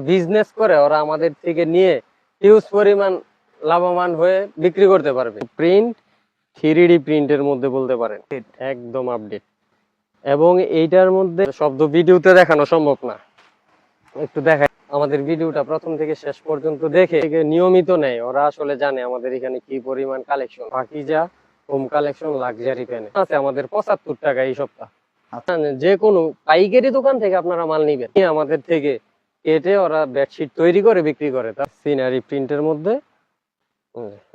Business করে ওরা আমাদের থেকে নিয়ে হিউজ পরিমাণ লাভবান হয়ে বিক্রি করতে পারবে। প্রিন্ট 3D প্রিন্টের মধ্যে বলতে পারেন, একদম আপডেট। এবং এইটার মধ্যে শব্দ ভিডিওতে দেখানো সম্ভব না, একটু দেখাই। আমাদের ভিডিওটা প্রথম থেকে শেষ পর্যন্ত দেখে নিয়মিত নেয়, ওরা আসলে জানে আমাদের এখানে কি পরিমাণ collection. Pakeeza home collection luxury প্যানে আছে আমাদের 75 টাকা এই সপ্তাহ। যে কোনো পাইকারি দোকান থেকে আপনারা মাল নিবেন, আমাদের থেকে কেটে ওরা বেডশিট তৈরি করে বিক্রি করে। তার সিনারি প্রিন্টের মধ্যে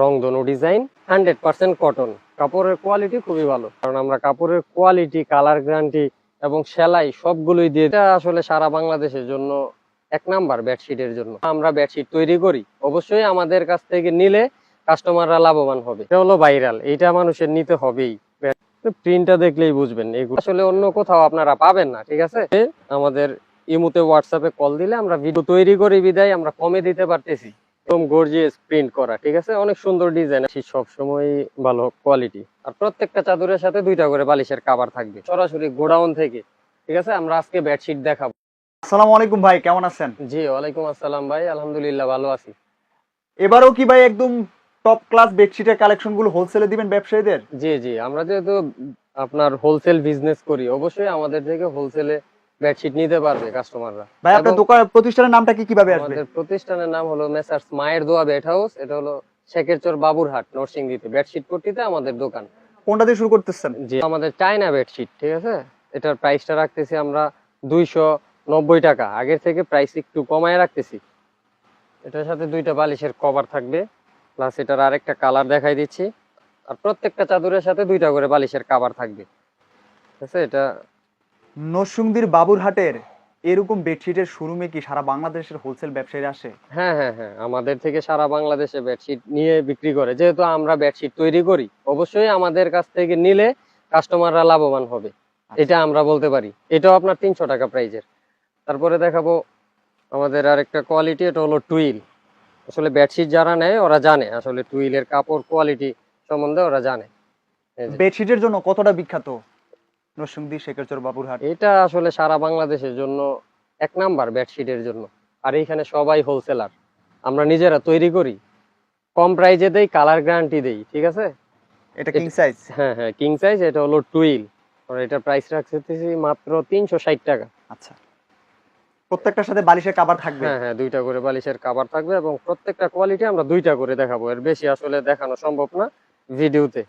রংধনু ডিজাইন, 100% কটন। কাপড়ের কোয়ালিটি খুবই ভালো, কারণ আমরা কাপড়ের কোয়ালিটি, কালার গ্যারান্টি এবং সেলাই সবগুলোই দিয়ে। এটা আসলে সারা বাংলাদেশের জন্য এক নাম্বার বেডশিটের জন্য। আমরা বেডশিট তৈরি করি, অবশ্যই আমাদের কাছ থেকে নিলে কাস্টমাররা লাভবান হবে। এটা হলো ভাইরাল, এটা মানুষের নিতে হবেই। প্রিন্টটা দেখলেই বুঝবেন, এগুলো আসলে অন্য কোথাও আপনারা পাবেন না। ঠিক আছে, আমাদের ইমুতে হোয়াটসঅ্যাপে কল দিলে আমরা ভিডিও তৈরি করি, বিদায় আমরা কমে দিতে পারতেছি। একদম গর্জিয়াস প্রিন্ট করা, ঠিক আছে, অনেক সুন্দর ডিজাইন, সবসময় ভালো কোয়ালিটি। আর প্রত্যেকটা চাদরের সাথে 2টা করে বালিশের কভার থাকবে, সরাসরি গোডাউন থেকে। ঠিক আছে, আমরা আজকে বেডশিট দেখাবো। আসসালামু আলাইকুম ভাই, কেমন আছেন? জি ওয়ালাইকুম আসসালাম ভাই, আলহামদুলিল্লাহ ভালো আছি। এবারও কি ভাই একদম টপ ক্লাস বেডশিটের কালেকশন গুলো হোলসেলে দিবেন ব্যবসায়ীদের? জি জি, আমরা যেহেতু আপনার হোলসেল বিজনেস করি, অবশ্যই আমাদের থেকে হোলসেলে বেডশিট নিতে পারবে কাস্টমাররা। ভাই আপনার দোকান প্রতিষ্ঠানের নামটা কি, কিভাবে আসবে? আমাদের প্রতিষ্ঠানের নাম হলো মেসার্স মায়ের দোয়া বেড হাউস। এটা হলো শেখেরচর বাবুরহাট, নরসিংদীতে। বেডশিট পট্টিতে আমাদের দোকান। কোনটা দিয়ে শুরু করতেছেন? জি, আমাদের চায়না বেডশিট, ঠিক আছে, এটার প্রাইসটা রাখতেছি আমরা 290 টাকা। আগের থেকে প্রাইস একটু কমায় রাখতেছি। এটার সাথে 2টা বালিশের কভার থাকবে, প্লাস এটার আরেকটা কালার দেখাই দিচ্ছি। আর প্রত্যেকটা চাদরের সাথে 2টা করে বালিশের কভার থাকবে। ঠিক আছে, এটা নরসিংদীর বাবুরহাটের এরকম বেডশিটের শোরুমে কি সারা বাংলাদেশের হোলসেল ব্যবসায়ীরা আসে? হ্যাঁ হ্যাঁ হ্যাঁ, আমাদের থেকে সারা বাংলাদেশে বেডশিট নিয়ে বিক্রি করে। যেহেতু আমরা বেডশিট তৈরি করি, অবশ্যই আমাদের কাছ থেকে নিলে কাস্টমাররা লাভবান হবে, এটা আমরা বলতে পারি। এটাও আপনার 300 টাকা প্রাইজের। তারপরে দেখাবো আমাদের আরেকটা কোয়ালিটি, এটা হলো টুইল। আসলে বেডশিট যারা নেয় ওরা জানে আসলে টুইলের কাপড় কোয়ালিটি সম্বন্ধে ওরা জানে। বেডশিটের জন্য কতটা বিখ্যাত নরসিংদী শেখেরচর বাবুরহাট? এটা আসলে সারা বাংলাদেশের জন্য এক নাম্বার বেডশিটের জন্য। আর এইখানে সবাই হোলসেলার, আমরা নিজেরা তৈরি করি, কম প্রাইজে দেই, কালার গ্যারান্টি দেই। ঠিক আছে, এটা কিং সাইজ? হ্যাঁ হ্যাঁ, কিং সাইজ। এটা হলো টুইল, আর এটার প্রাইস রাখতেছি মাত্র 360 টাকা। আচ্ছা, প্রত্যেকটার সাথে বালিশের কভার থাকবে? হ্যাঁ হ্যাঁ, 2টা করে বালিশের কভার থাকবে, এবং প্রত্যেকটা কোয়ালিটি আমরা 2টা করে দেখাবো। এর বেশি আসলে দেখানো সম্ভব না ভিডিওতে,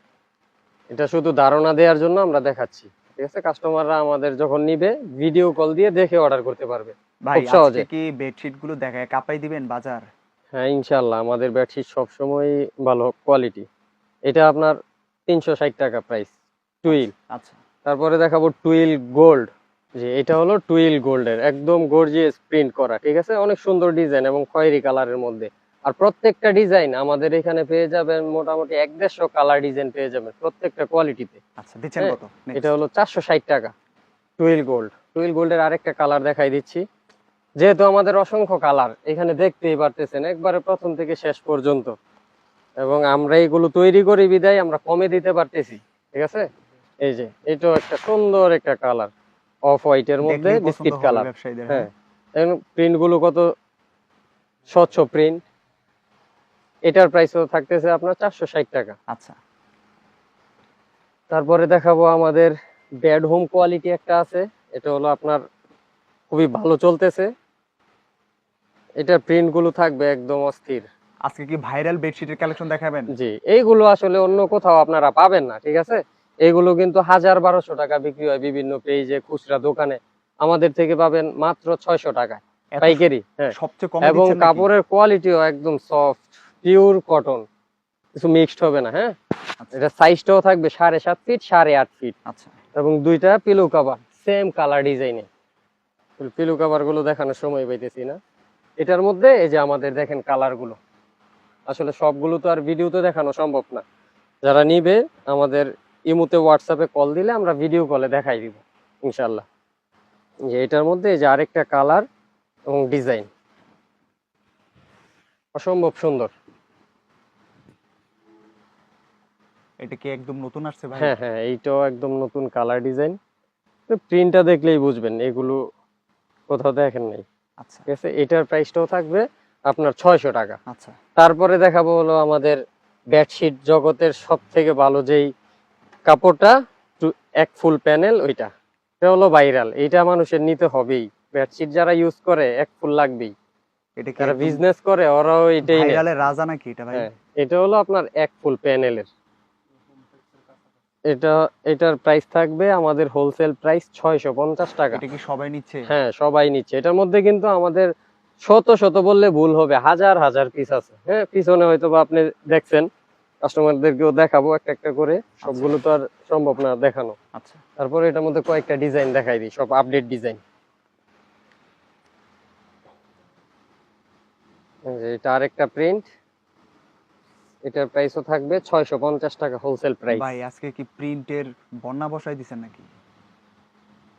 এটা শুধু ধারণা দেওয়ার জন্য আমরা দেখাচ্ছি। ঠিক আছে, কাস্টমাররা আমাদের যখন নিবে ভিডিও কল দিয়ে দেখে অর্ডার করতে পারবে ভাই। খুব সহজে। আজকে কি বেডশিট গুলো দেখায় কাপাই দিবেন বাজার? হ্যাঁ ইনশাআল্লাহ, আমাদের বেডশিট সবসময় ভালো কোয়ালিটি। এটা আপনার 360 টাকা প্রাইস, টুইল। আচ্ছা, তারপরে দেখাবো টুইল গোল্ড। যে এটা হলো টুইল গোল্ডের একদম গর্জিয়াস প্রিন্ট করা, ঠিক আছে, অনেক সুন্দর ডিজাইন এবং খয়েরি কালারের মধ্যে। আর প্রত্যেকটা ডিজাইন আমাদের এখানে পেয়ে যাবেন মোটামুটি 150 কালার ডিজাইন পেয়ে যাবেন প্রত্যেকটা কোয়ালিটিতে। আচ্ছা, দিচ্ছেন কত? এটা হলো 460 টাকা টুইল গোল্ড। টুইল গোল্ডের আরেকটা কালার দেখাই দিচ্ছি। যেহেতু আমাদের অসংখ্য কালার এখানে দেখতেই পারতেছেন, একবারে প্রথম থেকে শেষ পর্যন্ত, এবং আমরা এগুলো তৈরি করি বিদায় আমরা কমে দিতে পারতেছি। ঠিক আছে, এই যে এটাও একটা সুন্দর একটা কালার, অফ হোয়াইটের মধ্যে বিস্কিট কালার। হ্যাঁ, প্রিন্ট গুলো কত স্বচ্ছ প্রিন্ট। এটার প্রাইসও থাকতেছে আপনার 460 টাকা। আচ্ছা, তারপরে দেখাবো আমাদের বেড হোম কোয়ালিটি একটা আছে, এটা হলো আপনার খুবই ভালো চলতেছে। এটার প্রিন্ট গুলো থাকবে একদম অস্থির। আজকে কি ভাইরাল বেডশিটের কালেকশন দেখাবেন? জি, এইগুলো আসলে অন্য কোথাও আপনারা পাবেন না। ঠিক আছে, এইগুলো কিন্তু 1000-1200 টাকা বিক্রি হয় বিভিন্ন পেজে, খুচরা দোকানে। আমাদের থেকে পাবেন মাত্র 600 টাকায় পাইকারি। হ্যাঁ, সবচেয়ে কম। এবং কাপড়ের কোয়ালিটিও একদম সফট, পিওর কটন, কিছু মিক্সড হবে না। হ্যাঁ, এটা সাইজটাও থাকবে 7.5 ফিট 8.5 ফিট। আচ্ছা, এবং 2টা পিলো কভার সেম কালার ডিজাইনে। পিলো কভার গুলো দেখানোর সময় পাইতেছি না। এটার মধ্যে এই যে আমাদের দেখেন কালার গুলো, আসলে সবগুলো তো আর ভিডিওতে দেখানো সম্ভব না। যারা নিবে আমাদের ইমুতে হোয়াটসঅ্যাপে কল দিলে আমরা ভিডিও কলে দেখাই দিব ইনশাল্লাহ। যে এটার মধ্যে এই যে আরেকটা কালার এবং ডিজাইন অসম্ভব সুন্দর। এটা কি একদম নতুন আসছে ভাই? হ্যাঁ হ্যাঁ, এইটাও একদম নতুন কালার ডিজাইন। প্রিন্টটা দেখলেই বুঝবেন, এগুলো কোথাও দেখেন নাই। আচ্ছা ঠিক আছে, এটার প্রাইসটাও থাকবে আপনার 600 টাকা। আচ্ছা তারপরে দেখাবো হলো আমাদের বেডশিট জগতের সব থেকে ভালো যেই কাপড়টা, এক ফুল প্যানেল, ওইটা এটা হলো ভাইরাল, এটা মানুষের নিতে হবেই। বেডশিট যারা ইউজ করে এক ফুল লাগবেই, এটা কি যারা বিজনেস করে ওরাও এটাই নেয়। ভাইরালের রাজা নাকি এটা ভাই? হ্যাঁ, এটা হলো আপনার এক ফুল প্যানেলের। এটার প্রাইস থাকবে আমাদের হোলসেল প্রাইস 650 টাকা। এটা কি সবাই নিচ্ছে? হ্যাঁ, সবাই নিচ্ছে। এটার মধ্যে কিন্তু আমাদের শত শত বললে ভুল হবে, হাজার হাজার পিস আছে। হ্যাঁ, পিছনে হয়তো বা আপনি দেখছেন, কাস্টমারদেরকেও দেখাবো একটা একটা করে, সবগুলো তো আর সম্ভব না দেখানো। আচ্ছা তারপরে এটার মধ্যে কয়েকটা ডিজাইন দেখাই দিই, সব আপডেট ডিজাইন। এটা আরেকটা প্রিন্ট, এটার প্রাইসও থাকবে 650 টাকা হোলসেল প্রাইস। ভাই আজকে কি প্রিন্টের বন্যা বসাই দিছেন নাকি?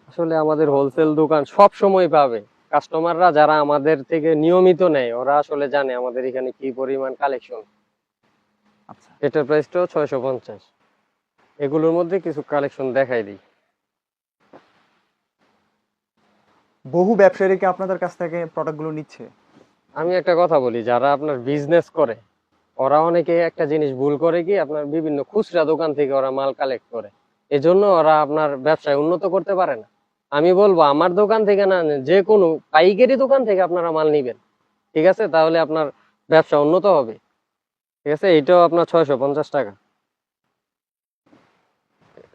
আসলে আমাদের হোলসেল দোকান সব সময় পাবে। কাস্টমাররা যারা আমাদের থেকে নিয়মিত নেয় ওরা আসলে জানে আমাদের এখানে কি পরিমাণ কালেকশন। আচ্ছা এটার প্রাইসটাও 650। এগুলোর মধ্যে কিছু কালেকশন দেখাই দিই। বহু ব্যবসায়ী কি আপনাদের কাছ থেকে প্রোডাক্টগুলো নিচ্ছে? আমি একটা কথা বলি, যারা আপনার বিজনেস করে ওরা অনেকে একটা জিনিস ভুল করে কি, আপনার বিভিন্ন খুচরা দোকান থেকে ওরা মাল কালেক্ট করে, এজন্য ওরা আপনার ব্যবসায় উন্নত করতে পারে না। আমি বলবো আমার দোকান থেকে না, যে কোনো পাইকারি দোকান থেকে আপনারা মাল নিবেন, ঠিক আছে, তাহলে আপনার ব্যবসা উন্নত হবে। ঠিক আছে, এটাও আপনার 650 টাকা।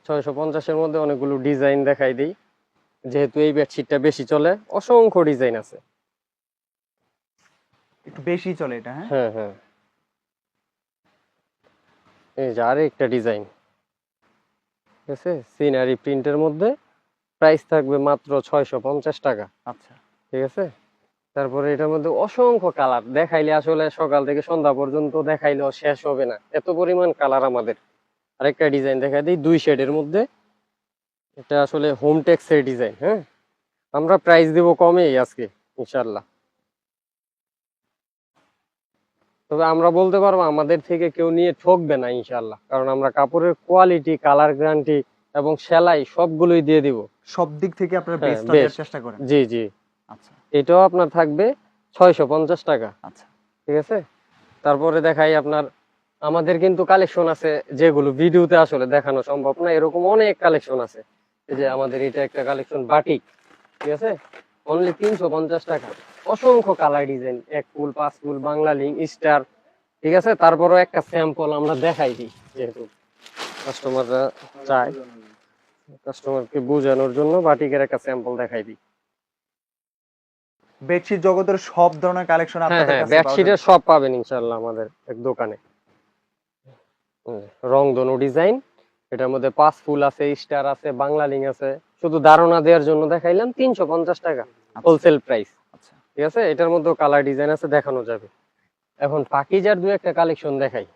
650-এর মধ্যে অনেকগুলো ডিজাইন দেখাই দিই, যেহেতু এই বেডশিটটা বেশি চলে, অসংখ্য ডিজাইন আছে। একটু বেশি চলে এটা? হ্যাঁ হ্যাঁ হ্যাঁ, এই যে আরেকটা ডিজাইন, ঠিক আছে, সিনারি প্রিন্টের মধ্যে, প্রাইস থাকবে মাত্র 650 টাকা। আচ্ছা ঠিক আছে, তারপরে এটার মধ্যে অসংখ্য কালার, দেখাইলে আসলে সকাল থেকে সন্ধ্যা পর্যন্ত দেখাইলেও শেষ হবে না, এত পরিমাণ কালার আমাদের। আরেকটা ডিজাইন দেখা দিই 2 শেডের মধ্যে, এটা আসলে হোম টেক্সের ডিজাইন। হ্যাঁ, আমরা প্রাইস দেব কমেই আজকে ইনশাল্লাহ। তবে আমরা বলতে পারবো আমাদের থেকে কেউ নিয়ে ঠকবে না ইনশাল্লাহ, কারণ আমরা কাপড়ের কোয়ালিটি, কালার গ্যারান্টি এবং সেলাই সবগুলোই দিয়ে দিব। সব দিক থেকে আপনারা হ্যাঁ, বেস্টটা দেওয়ার best। চেষ্টা করেন? জি জি, আচ্ছা এটাও আপনার থাকবে 650 টাকা। আচ্ছা ঠিক আছে, তারপরে দেখাই আপনার, আমাদের কিন্তু কালেকশন আছে যেগুলো ভিডিওতে আসলে দেখানো সম্ভব না, এরকম অনেক কালেকশন আছে। এই যে আমাদের এটা একটা কালেকশন বাটিক, ঠিক আছে, অনলি 350 টাকা। অসংখ্য কালার ডিজাইন, এক ফুল, 5 ফুল, বাংলা লিঙ্ক, স্টার। ঠিক আছে, তারপরও একটা স্যাম্পল আমরা দেখাই দিই, যেহেতু কাস্টমাররা চায়, কাস্টমারকে বোঝানোর জন্য বাটিকের একটা স্যাম্পল দেখাই দিই। বেডশিট জগতের সব ধরনের কালেকশন হ্যাঁ আপনাদের হ্যাঁ, কাছে পাওয়া বেডশিটের যাবে? সব পাবেন ইনশাআল্লাহ আমাদের এক দোকানে। রংধনু ডিজাইন, এটার মধ্যে 5 ফুল আছে, স্টার আছে, বাংলা লিঙ্ক আছে। শুধু ধারণা দেওয়ার জন্য দেখাইলাম, 350 টাকা হোলসেল প্রাইস। আচ্ছা ঠিক আছে, এটার মধ্যে কালার ডিজাইন আছে, দেখানো যাবে। এখন পাকিজার দু একটা কালেকশন দেখাই।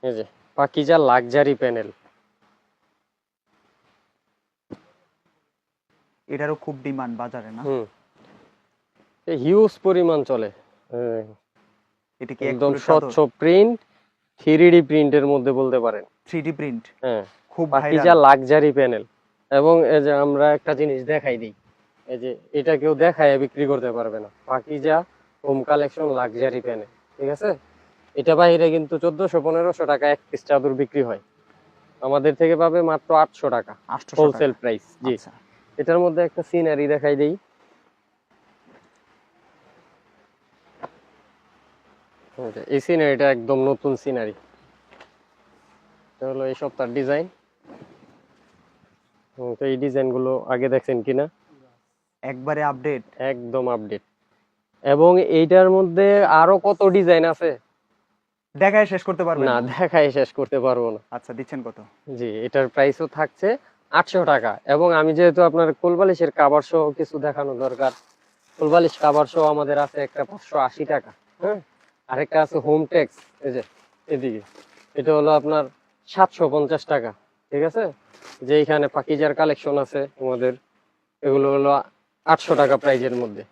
এই যে পাকিজা লাক্সারি প্যানেল, এটারও খুব ডিমান্ড বাজারে না? হিউজ পরিমাণ চলে। হ্যাঁ, এটা কি একদম একদম স্বচ্ছ প্রিন্ট, 3D প্রিন্টের মধ্যে বলতে পারেন। 3D print? হ্যাঁ, খুব পাকিজা ভাইরাল। Luxury panel. এবং এই যে আমরা একটা জিনিস দেখাই দিই, এই যে এটা কেউ দেখায় বিক্রি করতে পারবে না, Pakeeza home collection luxury panel. ঠিক আছে, এটা বাইরে কিন্তু 1400-1500 টাকা এক পিস চাদর বিক্রি হয়, আমাদের থেকে পাবে মাত্র 800 টাকা 800 হোলসেল টাকা? প্রাইস। জি, আচ্ছা এটার মধ্যে একটা সিনারি দেখাই দেই। এই সিনারিটা একদম নতুন সিনারি, এটা হলো এই সপ্তাহের ডিজাইন। তো এই ডিজাইন গুলো আগে দেখছেন কিনা? একবারে আপডেট? একদম আপডেট। এবং এইটার মধ্যে আরো কত ডিজাইন আছে, দেখায় শেষ করতে পারবেন না না? দেখাই শেষ করতে পারবো না। আচ্ছা, দিচ্ছেন কত? জি, এটার প্রাইসও থাকছে 800 টাকা। এবং আমি যেহেতু আপনার কোলবালিশের কাভার সহ কিছু দেখানো দরকার, কোলবালিশ কাভার সহ আমাদের আছে একটা 580 টাকা। হ্যাঁ, আরেকটা আছে হোম টেক্স, এই যে এদিকে, এটা হলো আপনার 750 টাকা। ঠিক আছে, যে এখানে পাকিজার কালেকশন আছে আমাদের, এগুলো হলো 800 টাকা প্রাইজের মধ্যে।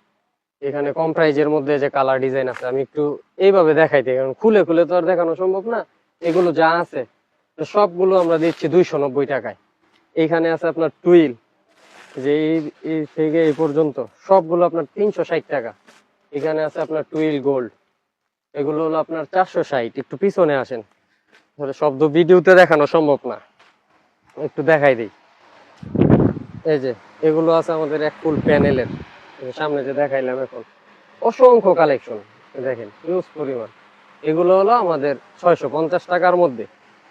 এখানে কম প্রাইজের মধ্যে যে কালার ডিজাইন আছে, আমি একটু এইভাবে দেখাইতে, কারণ খুলে খুলে তো আর দেখানো সম্ভব না। এগুলো যা আছে সবগুলো আমরা দিচ্ছি 290 টাকায়। এইখানে আছে আপনার টুইল, যে এই থেকে এই পর্যন্ত সবগুলো আপনার 360 টাকা। এখানে আছে আপনার টুইল গোল্ড, এগুলো হলো আপনার 460। একটু পিছনে আসেন, তাহলে শব্দ ভিডিওতে দেখানো সম্ভব না, একটু দেখাই দিই। এই যে এগুলো আছে আমাদের এক ফুল প্যানেলের, সামনে যে দেখাইলাম এখন, অসংখ্য কালেকশন দেখেন, হিউজ পরিমাণ। এগুলো হলো আমাদের 650 টাকার মধ্যে।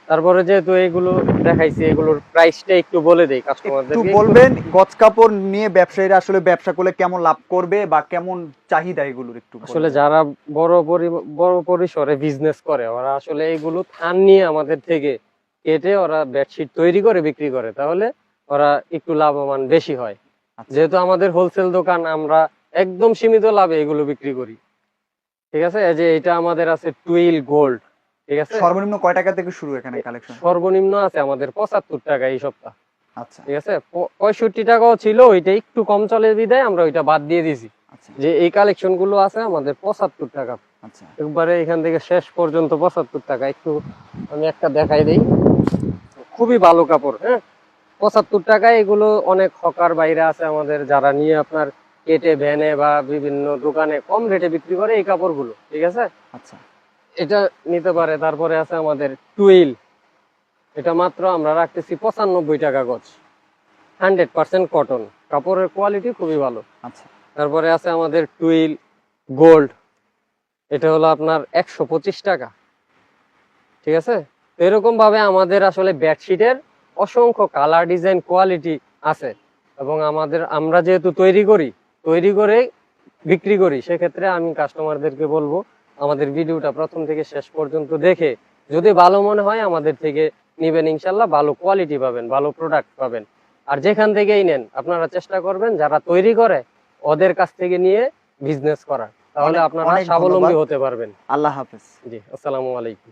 তারপরে যেহেতু এগুলো দেখাইছি, এগুলোর প্রাইসটা একটু বলে দেই একটু কাস্টমারদের। বলবেন গজ কাপড় নিয়ে ব্যবসায়ীরা আসলে ব্যবসা করলে কেমন লাভ করবে বা কেমন চাহিদা এগুলোর একটু বলবেন। আসলে যারা বড় পরিসরে বিজনেস করে, ওরা আসলে এগুলো থান নিয়ে আমাদের থেকে কেটে ওরা বেডশিট তৈরি করে বিক্রি করে, তাহলে ওরা একটু লাভবান বেশি হয়। আচ্ছা। যেহেতু আমাদের হোলসেল দোকান, আমরা একদম সীমিত লাভে এগুলো বিক্রি করি। ঠিক আছে, এই যে এটা আমাদের আছে টুইল গোল্ড। ঠিক আছে, সর্বনিম্ন কয় টাকা থেকে শুরু এখানে কালেকশন? সর্বনিম্ন আছে আমাদের 75 টাকা এই সপ্তাহ। আচ্ছা ঠিক আছে, 65 টাকাও ছিল, ওইটা একটু কম চলে বিদায় আমরা ওইটা বাদ দিয়ে দিয়েছি। আচ্ছা যে এই কালেকশন গুলো আছে আমাদের 75 টাকা আচ্ছা একবারে, এখান থেকে শেষ পর্যন্ত 75 টাকা। একটু আমি একটা দেখাই দিই, খুবই ভালো কাপড়। হ্যাঁ, 75 টাকায় এগুলো। অনেক হকার বাইরে আছে আমাদের, যারা নিয়ে আপনার কেটে ভ্যানে বা বিভিন্ন দোকানে কম রেটে বিক্রি করে এই কাপড়গুলো। ঠিক আছে, আচ্ছা এটা নিতে পারে। তারপরে আছে আমাদের টুইল, এটা মাত্র আমরা রাখতেছি 95 টাকা গজ, 100% কটন, কাপড়ের কোয়ালিটি খুবই ভালো। আচ্ছা তারপরে আছে আমাদের টুইল গোল্ড, এটা হলো আপনার 125 টাকা। ঠিক আছে, তো এরকম ভাবে আমাদের আসলে বেডশিটের অসংখ্য কালার, ডিজাইন, কোয়ালিটি আছে। এবং আমরা যেহেতু তৈরি করে বিক্রি করি, সেক্ষেত্রে আমি কাস্টমারদেরকে বলবো আমাদের ভিডিওটা প্রথম থেকে শেষ পর্যন্ত দেখে যদি ভালো মনে হয় আমাদের থেকে নিবেন, ইনশাল্লাহ ভালো কোয়ালিটি পাবেন, ভালো প্রোডাক্ট পাবেন। আর যেখান থেকেই নেন আপনারা চেষ্টা করবেন যারা তৈরি করে ওদের কাছ থেকে নিয়ে বিজনেস করার, তাহলে অনেক আপনারা অনেক স্বাবলম্বী ধন্যবাদ। হতে পারবেন। আল্লাহ হাফেজ। জি, আসসালামু আলাইকুম।